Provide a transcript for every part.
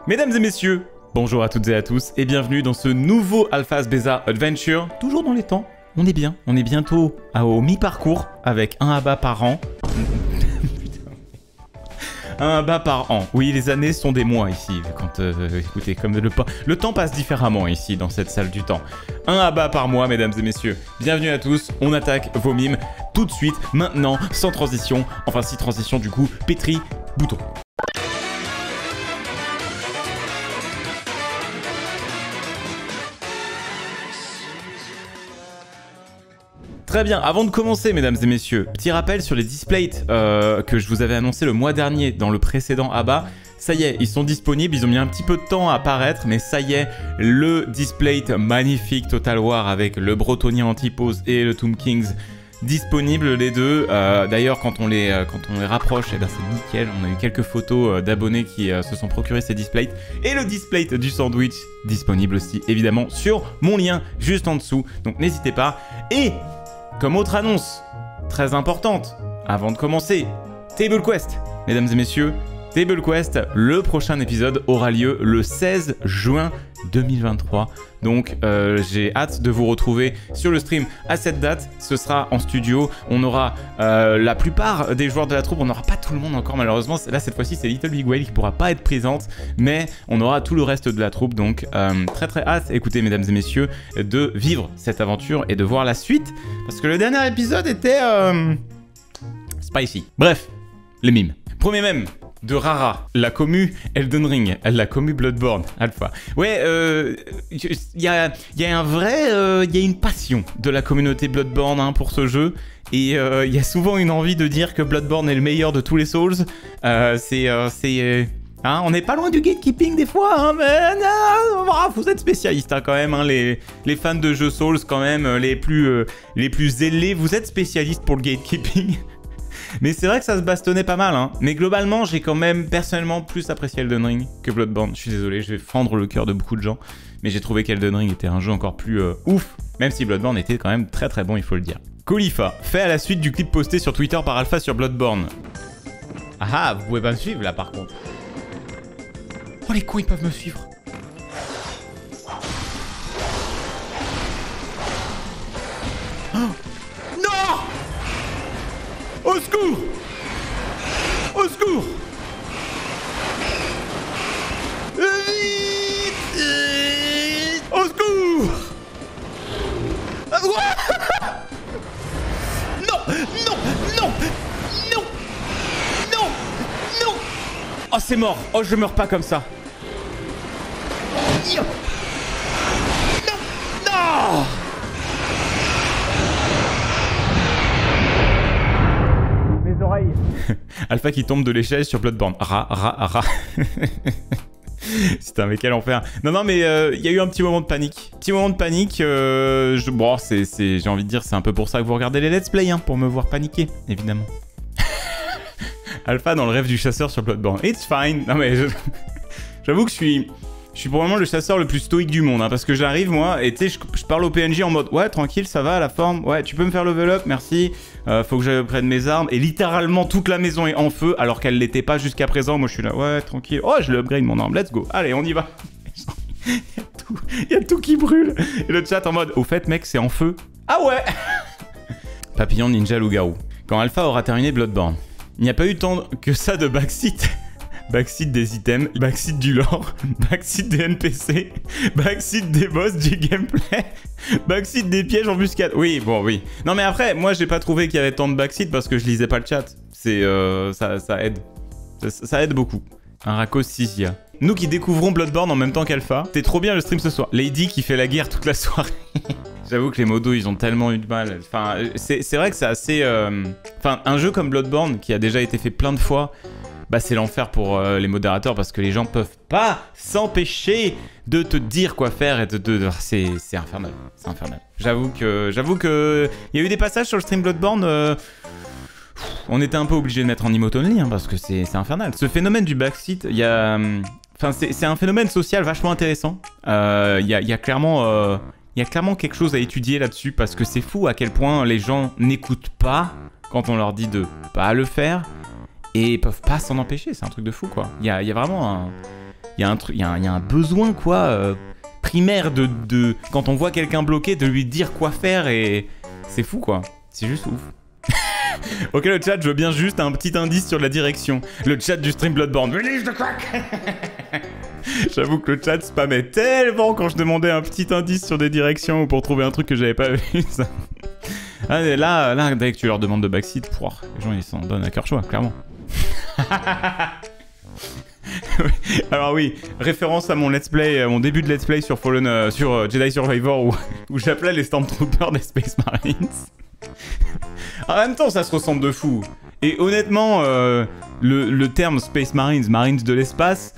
Mesdames et messieurs, bonjour à toutes et à tous et bienvenue dans ce nouveau Alphas Beza Adventure. Toujours dans les temps, on est bien, on est bientôt au mi-parcours avec un abat par an. Un abat par an. Oui, les années sont des mois ici. Quand, écoutez, comme le temps passe différemment ici dans cette salle du temps. Un abat par mois, mesdames et messieurs. Bienvenue à tous, on attaque vos mimes tout de suite, maintenant, sans transition. Enfin, si transition du coup, pétri, bouton. Très bien, avant de commencer mesdames et messieurs, petit rappel sur les displays que je vous avais annoncé le mois dernier dans le précédent abat. Ça y est, ils sont disponibles, ils ont mis un petit peu de temps à apparaître, mais ça y est, le display magnifique Total War avec le Bretonnia Antipose et le Tomb Kings disponibles les deux. D'ailleurs, quand on les rapproche, eh ben, c'est nickel. On a eu quelques photos d'abonnés qui se sont procurés ces displays. Et le display du sandwich disponible aussi, évidemment, sur mon lien juste en dessous. Donc n'hésitez pas. Et comme autre annonce très importante, avant de commencer, Table Quest. Mesdames et messieurs, Table Quest, le prochain épisode aura lieu le 16 juin 2023. Donc j'ai hâte de vous retrouver sur le stream à cette date. Ce sera en studio. On aura la plupart des joueurs de la troupe. On n'aura pas tout le monde encore malheureusement. Là cette fois-ci c'est Little Big Whale qui ne pourra pas être présente. Mais on aura tout le reste de la troupe. Donc très hâte, écoutez mesdames et messieurs, de vivre cette aventure et de voir la suite. Parce que le dernier épisode était spicy. Bref, les mimes. Premier mème de Rara, la commu Elden Ring, la commu Bloodborne, Alpha. Ouais, il y a une passion de la communauté Bloodborne hein, pour ce jeu. Et il y a souvent une envie de dire que Bloodborne est le meilleur de tous les Souls. Hein, on n'est pas loin du gatekeeping des fois, hein, mais non, vous êtes spécialistes hein, quand même. Hein, les fans de jeux Souls quand même, les plus zélés, vous êtes spécialistes pour le gatekeeping. Mais c'est vrai que ça se bastonnait pas mal, hein. Mais globalement, j'ai quand même personnellement plus apprécié Elden Ring que Bloodborne. Je suis désolé, je vais fendre le cœur de beaucoup de gens. Mais j'ai trouvé qu'Elden Ring était un jeu encore plus ouf. Même si Bloodborne était quand même très bon, il faut le dire. Khalifa, fait à la suite du clip posté sur Twitter par Alpha sur Bloodborne. Ah, vous pouvez pas me suivre là par contre. Oh les cons, ils peuvent me suivre. Oh non! Au secours! Au secours! Au secours! Non! Non! Non! Non! Non! Non! Oh c'est mort! Oh je meurs pas comme ça! Non! Non! Alpha qui tombe de l'échelle sur Bloodborne. Ra. Putain, mais quel enfer. Non, mais il y a eu un petit moment de panique. J'ai envie de dire, c'est un peu pour ça que vous regardez les let's play, hein, pour me voir paniquer, évidemment. Alpha dans le rêve du chasseur sur Bloodborne. It's fine. Non, mais j'avoue que je suis probablement le chasseur le plus stoïque du monde, hein, parce que j'arrive, moi, et tu sais, je parle au PNJ en mode « Ouais, tranquille, ça va, la forme. Ouais, tu peux me faire level up, merci. Faut que je prenne mes armes. » Et littéralement, toute la maison est en feu, alors qu'elle l'était pas jusqu'à présent. Moi, je suis là « Ouais, tranquille. Oh, je le upgrade mon arme. Let's go. Allez, on y va. » Il y a tout qui brûle. Et le chat en mode « Au fait, mec, c'est en feu. » Ah ouais. Papillon, ninja, loup-garou. Quand Alpha aura terminé Bloodborne, il n'y a pas eu tant que ça de backseat. Backseat des items, backseat du lore, backseat des NPC, backseat des boss du gameplay, backseat des pièges en buscade. Oui, bon, oui. Non, mais après, moi, j'ai pas trouvé qu'il y avait tant de backseat parce que je lisais pas le chat. C'est, ça aide. Ça aide beaucoup. Un racos Sisia. Nous qui découvrons Bloodborne en même temps qu'Alpha. C'était trop bien le stream ce soir. Lady qui fait la guerre toute la soirée. J'avoue que les modos, ils ont tellement eu de mal. Enfin, c'est vrai que c'est assez... Enfin, un jeu comme Bloodborne, qui a déjà été fait plein de fois... Bah c'est l'enfer pour les modérateurs parce que les gens peuvent pas s'empêcher de te dire quoi faire et c'est infernal, c'est infernal. J'avoue que il y a eu des passages sur le stream Bloodborne, on était un peu obligé de mettre en emote only hein, parce que c'est infernal. Ce phénomène du backseat, il y a, enfin c'est un phénomène social vachement intéressant. Il y a clairement quelque chose à étudier là-dessus parce que c'est fou à quel point les gens n'écoutent pas quand on leur dit de pas le faire. Et ils peuvent pas s'en empêcher, c'est un truc de fou quoi. Il y a vraiment y a un besoin, quoi, primaire de... Quand on voit quelqu'un bloqué, de lui dire quoi faire et... C'est fou, quoi. C'est juste ouf. Ok, le chat, je veux bien juste un petit indice sur la direction. Le chat du stream Bloodborne. Release the crack. J'avoue que le chat spammait tellement quand je demandais un petit indice sur des directions ou pour trouver un truc que j'avais pas vu. Ça. Ah, là, dès que tu leur demandes de backseat, les gens ils s'en donnent à cœur choix, clairement. Alors oui, référence à mon let's play, mon début de let's play sur Fallen, sur Jedi Survivor où j'appelais les Stormtroopers des Space Marines. En même temps, ça se ressemble de fou. Et honnêtement, le terme Space Marines, Marines de l'espace,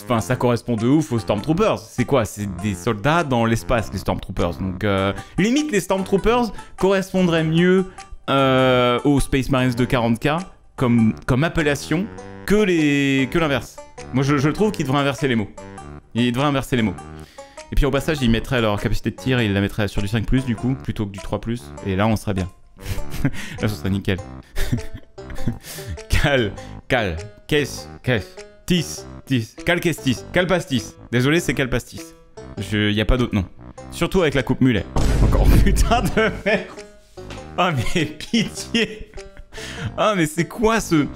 enfin, ça correspond de ouf aux Stormtroopers. C'est quoi? C'est des soldats dans l'espace, les Stormtroopers. Donc, limite, les Stormtroopers correspondraient mieux aux Space Marines de 40K comme appellation que l'inverse. Moi, je trouve qu'ils devraient inverser les mots. Ils devraient inverser les mots. Et puis au passage, ils mettraient leur capacité de tir et ils la mettraient sur du 5+, du coup, plutôt que du 3+. Et là, on serait bien. Là, ce serait nickel. Calpastis. Désolé, c'est Calpastis. Y a pas d'autre nom. Surtout avec la coupe mulet. Encore putain de merde. Oh, mais pitié. Ah, mais c'est quoi ce...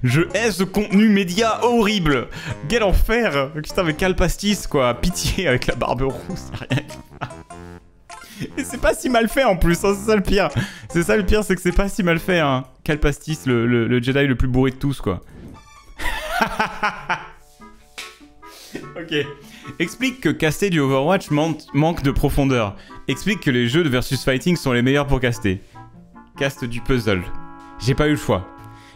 je hais ce contenu média horrible. Quel enfer. Putain, mais Calpastis, quoi. Pitié avec la barbe rousse, y'a rien. Et c'est pas si mal fait en plus, hein, c'est ça le pire. C'est ça le pire, c'est que c'est pas si mal fait, hein. Calpastis, le Jedi le plus bourré de tous, quoi. Ok. Explique que caster du Overwatch manque de profondeur. Explique que les jeux de versus fighting sont les meilleurs pour caster. Caste du puzzle. J'ai pas eu le choix.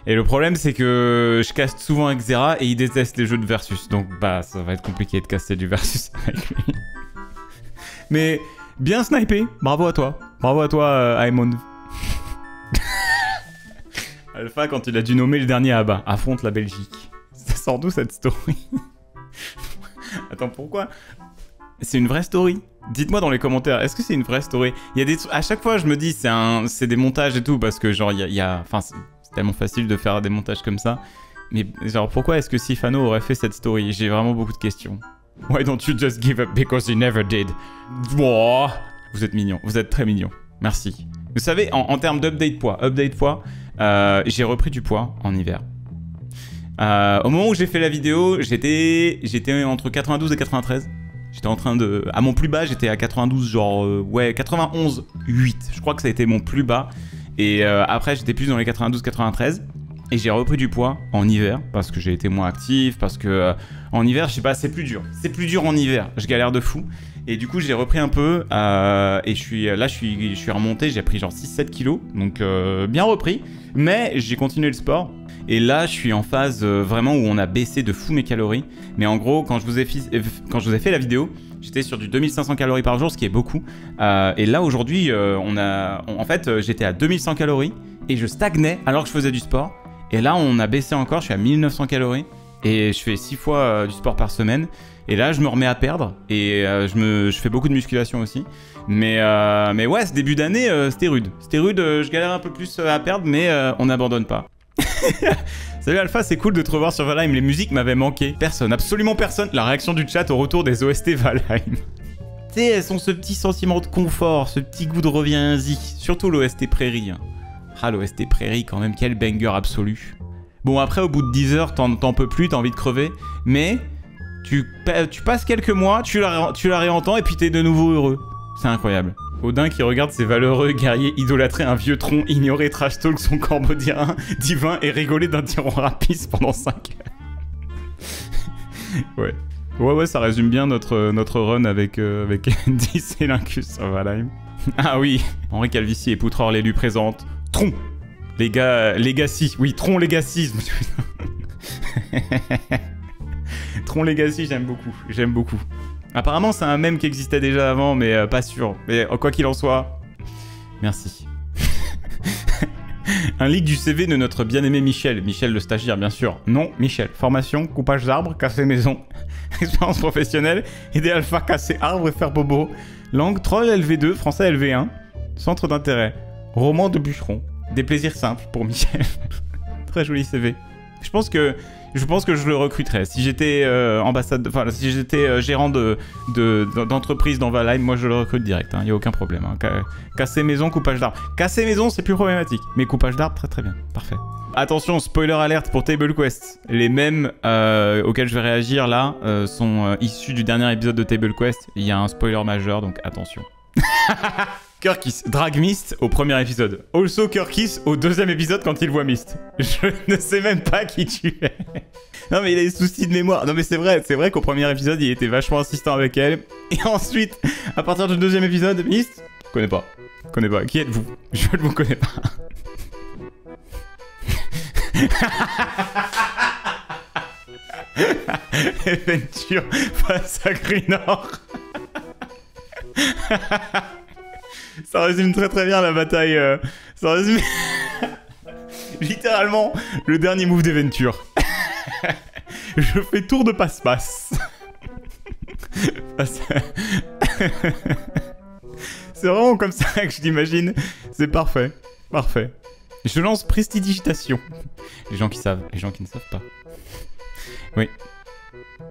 Et le problème, c'est que je caste souvent avec Xera et il déteste les jeux de versus. Donc, bah, ça va être compliqué de caster du versus avec lui. Mais... bien snipé, bravo à toi. Bravo à toi, Aemon. Alpha, quand il a dû nommer le dernier Abba, affronte la Belgique. Ça sort d'où cette story? Attends, pourquoi? C'est une vraie story? Dites-moi dans les commentaires, est-ce que c'est une vraie story? Il y a des... À chaque fois, je me dis, c'est des montages et tout, parce que genre, il y a... Enfin, c'est tellement facile de faire des montages comme ça. Mais genre, pourquoi est-ce que Sifano aurait fait cette story? J'ai vraiment beaucoup de questions. Why don't you just give up because you never did? Oh, vous êtes mignon, vous êtes très mignon. Merci. Vous savez, en termes d'update poids, j'ai repris du poids en hiver. Au moment où j'ai fait la vidéo, j'étais entre 92 et 93. J'étais en train de... À mon plus bas, j'étais à 92, genre... ouais, 91,8. Je crois que ça a été mon plus bas. Et après, j'étais plus dans les 92-93. Et j'ai repris du poids en hiver, parce que j'ai été moins actif, parce que en hiver, je sais pas, c'est plus dur. C'est plus dur en hiver, je galère de fou. Et du coup, j'ai repris un peu, et je suis remonté, j'ai pris genre 6-7 kilos, donc bien repris. Mais j'ai continué le sport, et là, je suis en phase vraiment où on a baissé de fou mes calories. Mais en gros, quand je vous ai fait la vidéo, j'étais sur du 2500 calories par jour, ce qui est beaucoup. Et là, aujourd'hui, en fait, j'étais à 2100 calories, et je stagnais alors que je faisais du sport. Et là, on a baissé encore, je suis à 1900 calories. Et je fais 6 fois du sport par semaine. Et là, je me remets à perdre. Et je fais beaucoup de musculation aussi. Mais ouais, ce début d'année, c'était rude. C'était rude, je galère un peu plus à perdre, mais on n'abandonne pas. Salut Alpha, c'est cool de te revoir sur Valheim. Les musiques m'avaient manqué. Personne, absolument personne. La réaction du chat au retour des OST Valheim. Tu sais, elles ont ce petit sentiment de confort, ce petit goût de reviens-y. Surtout l'OST Prairie. Ah, l'OST Prairie, quand même, quel banger absolu. Bon, après, au bout de 10 heures, t'en peux plus, t'as envie de crever. Mais tu passes quelques mois, tu la réentends et puis t'es de nouveau heureux. C'est incroyable. Odin qui regarde ses valeureux guerriers idolâtrer un vieux tronc, ignorer trash talk son corbeau divin et rigoler d'un tyran rapiste pendant 5 heures. Ouais, ça résume bien notre run avec 10 et Lincus sur Valheim. Ah oui, Henri Calvici et Poutreur l'élu présente. Tron Legacy, oui, Tron Legacy. Tron Legacy, j'aime beaucoup. Apparemment, c'est un mème qui existait déjà avant, mais pas sûr. Mais quoi qu'il en soit, merci. Un leak du CV de notre bien-aimé Michel. Michel le stagiaire, bien sûr. Non, Michel. Formation, coupage d'arbres, casser maison. Expérience professionnelle, aider Alpha, casser arbres et faire bobo. Langue, troll LV2, français LV1. Centre d'intérêt, roman de bûcheron. Des plaisirs simples pour Michel. Très joli CV. Je pense que je le recruterais. Si j'étais enfin, si j'étais gérant d'entreprise dans Valheim, moi je le recrute direct. Il n'y a aucun problème. Hein. Casser maison, coupage d'arbres. Casser maison, c'est plus problématique. Mais coupage d'arbres, très très bien. Parfait. Attention, spoiler alerte pour Table Quest. Les mêmes auxquels je vais réagir là sont issus du dernier épisode de Table Quest. Il y a un spoiler majeur, donc attention. Kirkis, drague Mist au premier épisode. Also Kirkis au deuxième épisode quand il voit Mist. Je ne sais même pas qui tu es. Non mais il a des soucis de mémoire. Non mais c'est vrai qu'au premier épisode il était vachement insistant avec elle. Et ensuite, à partir du deuxième épisode, Mist, connais pas. Qui êtes-vous? Je ne vous connais pas. Adventure face à Greenor. Ça résume très très bien la bataille. Ça résume littéralement le dernier move d'Aventure. Je fais tour de passe-passe. C'est vraiment comme ça que je l'imagine. C'est parfait. Parfait. Je lance prestidigitation. Les gens qui savent, les gens qui ne savent pas. Oui.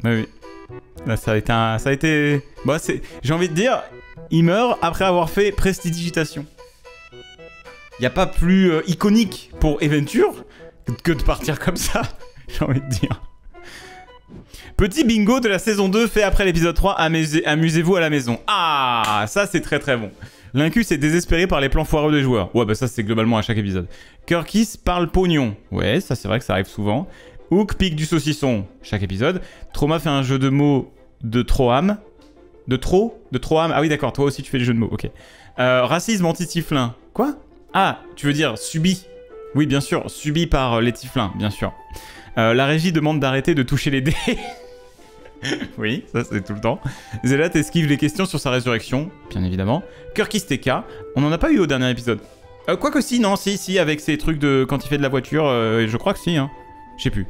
Oui. Là, ça a été... Bon, j'ai envie de dire, il meurt après avoir fait prestidigitation. Il n'y a pas plus iconique pour Aventure que de partir comme ça, j'ai envie de dire. Petit bingo de la saison 2 fait après l'épisode 3, amusez-vous à la maison. Ah, ça c'est très très bon. L'incus est désespéré par les plans foireux des joueurs. Ouais, bah ça c'est globalement à chaque épisode. Kirkis parle pognon. Ouais, ça c'est vrai que ça arrive souvent. Hook pique du saucisson. Chaque épisode. Trauma fait un jeu de mots de Troam. De Troam. Ah oui d'accord, toi aussi tu fais des jeux de mots, ok. Racisme anti-tiflin. Quoi? Ah, tu veux dire subi. Oui, bien sûr, subi par les tiflins, bien sûr. La régie demande d'arrêter de toucher les dés. Oui, ça c'est tout le temps. Zelat esquive les questions sur sa résurrection, bien évidemment. Kirkis TK, on en a pas eu au dernier épisode. Quoique si, non, si, avec ces trucs de quand il fait de la voiture, je crois que si, hein. Je sais plus.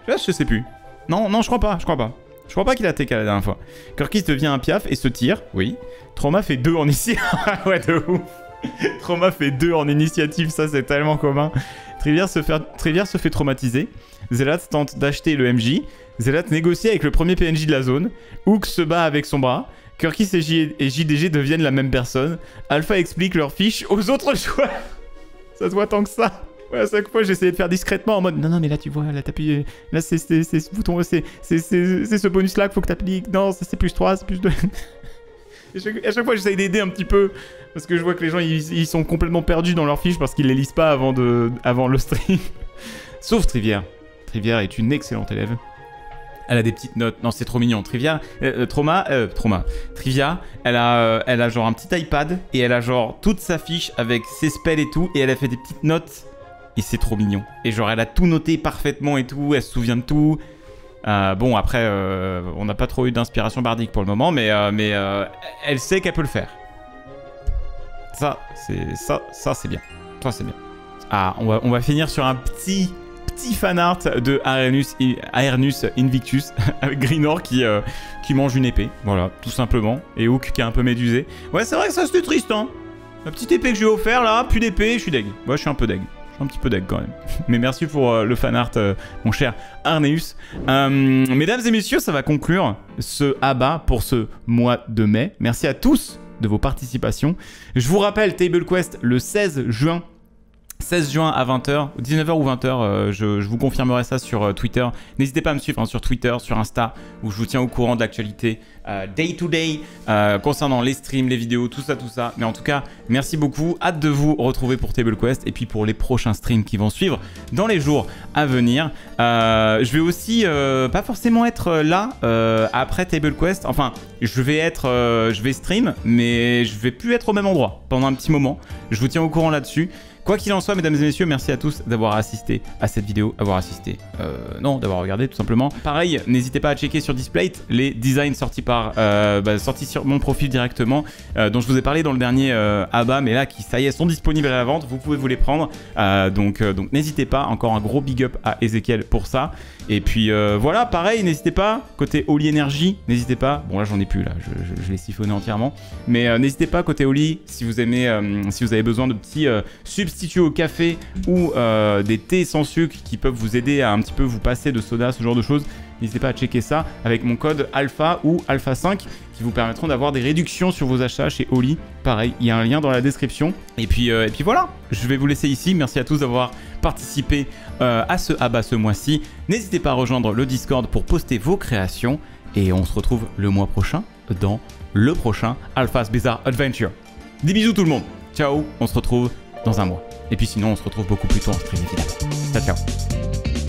Je sais plus. Non, je crois pas. Je crois pas qu'il a TK la dernière fois. Kirkis devient un piaf et se tire, oui. Trauma fait 2 en initiative. Ouais, de ouf. Trauma fait 2 en initiative, ça c'est tellement commun. Trivière se fait traumatiser. Zelat tente d'acheter le MJ. Zelat négocie avec le premier PNJ de la zone. Hook se bat avec son bras. Kirkis et JDG deviennent la même personne. Alpha explique leur fiche aux autres joueurs. Ça se voit tant que ça. Ouais, à chaque fois j'essayais de faire discrètement en mode non mais là tu vois, là t'appuies. Là c'est ce bouton, c'est ce bonus là qu'il faut que t'appliques. Non, c'est plus 3, c'est plus 2. À chaque fois j'essaye d'aider un petit peu. Parce que je vois que les gens ils sont complètement perdus dans leurs fiches parce qu'ils les lisent pas avant le stream. Sauf Trivière. Trivière est une excellente élève. Elle a des petites notes. Non, c'est trop mignon. Trivia, Trivia, elle a genre un petit iPad et elle a genre toute sa fiche avec ses spells et tout. Et elle a fait des petites notes. Et c'est trop mignon. Et genre, elle a tout noté parfaitement et tout. Elle se souvient de tout. Bon, après, on n'a pas trop eu d'inspiration bardique pour le moment. Mais elle sait qu'elle peut le faire. Ça, c'est bien. Ça, c'est bien. Ah, on va finir sur un petit fanart de Aernus Invictus avec Greenor qui mange une épée, voilà, tout simplement, et Hook qui est un peu médusé. Ouais, c'est vrai que ça c'était triste, hein. La petite épée que je lui ai offert là, plus d'épée, je suis deg. Ouais, je suis un peu deg. Je suis un petit peu deg quand même. Mais merci pour le fanart, mon cher Arneus. Mesdames et messieurs, ça va conclure ce ABBA pour ce mois de mai. Merci à tous de vos participations. Je vous rappelle, Table Quest le 16 juin à 20h, 19h ou 20h, je vous confirmerai ça sur Twitter. N'hésitez pas à me suivre hein, sur Twitter, sur Insta, où je vous tiens au courant de l'actualité day to day, concernant les streams, les vidéos, tout ça. Mais en tout cas, merci beaucoup, hâte de vous retrouver pour Table Quest et puis pour les prochains streams qui vont suivre dans les jours à venir. Je vais aussi pas forcément être là après Table Quest, enfin, je vais stream, mais je vais plus être au même endroit pendant un petit moment. Je vous tiens au courant là-dessus. Quoi qu'il en soit, mesdames et messieurs, merci à tous d'avoir assisté à cette vidéo. D'avoir regardé tout simplement. Pareil, n'hésitez pas à checker sur Displate les designs sortis sur mon profil directement, dont je vous ai parlé dans le dernier ABBA, mais là qui, ça y est, sont disponibles à la vente. Vous pouvez vous les prendre. Donc n'hésitez pas. Encore un gros big up à Ezekiel pour ça. Et puis voilà, pareil, n'hésitez pas. Côté Oli Energy, n'hésitez pas. Bon là, j'en ai plus là. Je l'ai siphonné entièrement. Mais n'hésitez pas côté Oli si vous aimez, si vous avez besoin de petits subs substituts au café ou des thés sans sucre qui peuvent vous aider à un petit peu vous passer de soda, ce genre de choses. N'hésitez pas à checker ça avec mon code ALPHA ou ALPHA5 qui vous permettront d'avoir des réductions sur vos achats chez Oli. Pareil, il y a un lien dans la description. Et puis voilà, je vais vous laisser ici. Merci à tous d'avoir participé à ce ABBA ce mois-ci. N'hésitez pas à rejoindre le Discord pour poster vos créations. Et on se retrouve le mois prochain dans le prochain Alpha's Bizarre Adventure. Des bisous tout le monde. Ciao, on se retrouve dans un mois. Et puis sinon, on se retrouve beaucoup plus tôt en stream évidemment. Ciao, ciao.